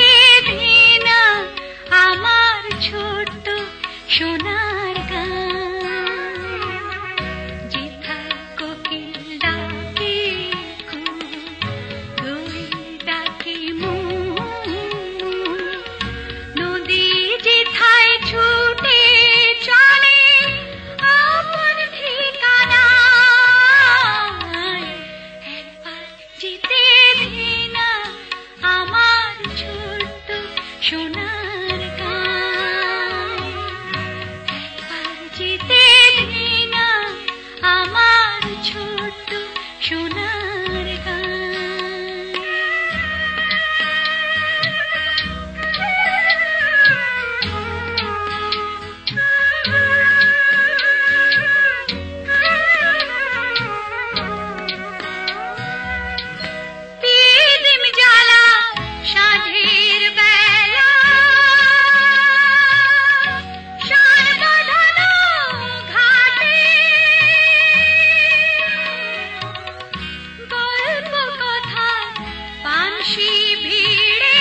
যেতে দে না আমার ছোট্ট সোনার গান। যেথায় কোকিল ডাকে কু, দোয়েল ডাকে মু, নদী যেথায় ছুটে চলে আপন ঠিকানায়, একবার যেতে দে না আমার ছোট্ট সোনার গান। একবার যেতে দে না আমার ছোট্ট সোনার গান। পিদিম জ্বালা সাঁঝের বেলা, শান বাঁধানো ঘাটে, গল্প কথা পানসি ভিড়ে,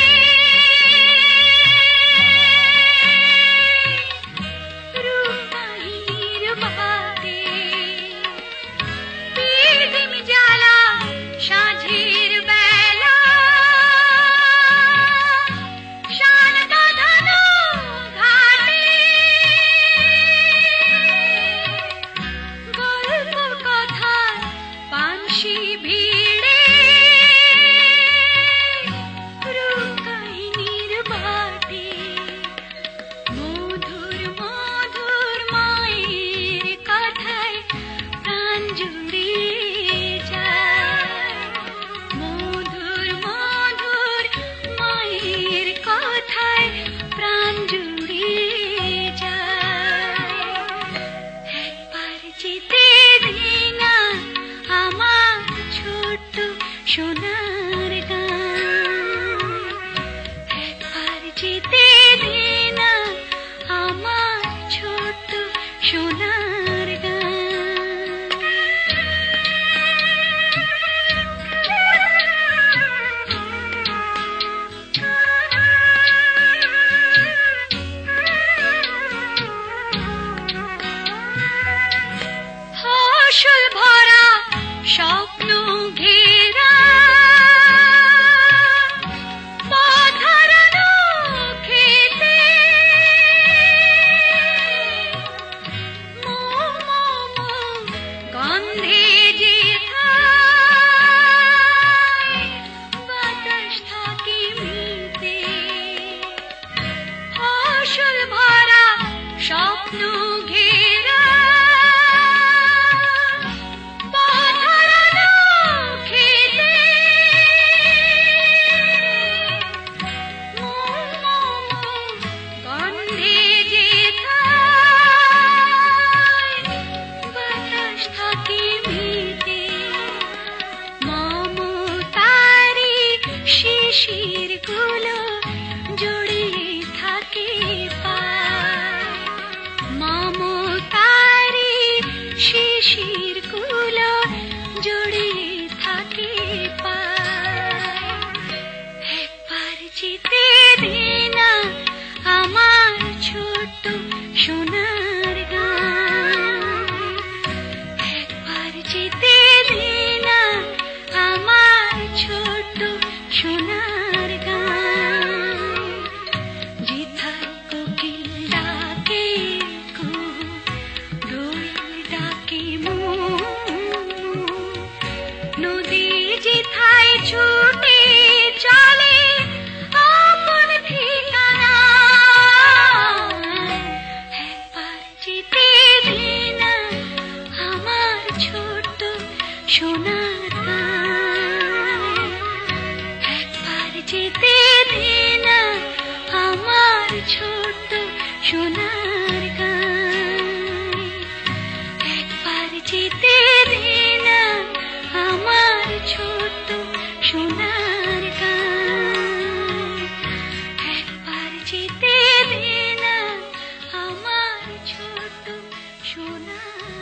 রূপবাহিনীর বাটে। পিদিম জ্বালা সাঁঝের বেলা, শান বাঁধানো ঘাটে, গল্প কথা পানসি ভিড়ে, রূপকাহিনীর বাটে। মধুর মধুর মায়ের কথায় প্রাণ জুড়িয়ে যায়, মধুর মধুর মায়ের কথায় প্রাণ জুড়িয়ে যায়। একবার যেতে দে না আমার ছোট্ট সোনার গান। একবার যেতে দে না আমার ছোট্ট সোনার গান। ফসল ভরা স্বপ্ন ঘেরা, পথ হারানো খেতে, মোহ মোহ গন্ধে যেথায় বাতাস থাকে মিতে। ফসল ভরা স্বপ্ন ঘেরা, পথ হারানো খেতে, মোহ মোহ গন্ধে যেথায় বাতাস থাকে মিতে। মমতারি শিশিরগুলো জড়িয়ে থাকে পায়, মমতারি শিশিরগুলো জড়িয়ে থাকে পায়। একবার যেতে দে না আমার ছোট্ট সোনার গান। একবার যেতে দে না আমার ছোট্ট সোনার গান। যেথায় কোকিল ডাকে কু, দোয়েল ডাকে মু, নদী যেথায় ছুটে চলে আপন ঠিকানায়, একবার যেতে দে না আমার ছোট্ট সোনার গান। একবার যেতে দে না আমার ছোট্ট সোনার গান। একবার যেতে দে না আমার ছোট্ট সোনার গান। একবার যেতে দে না আমার ছোট্ট সোনার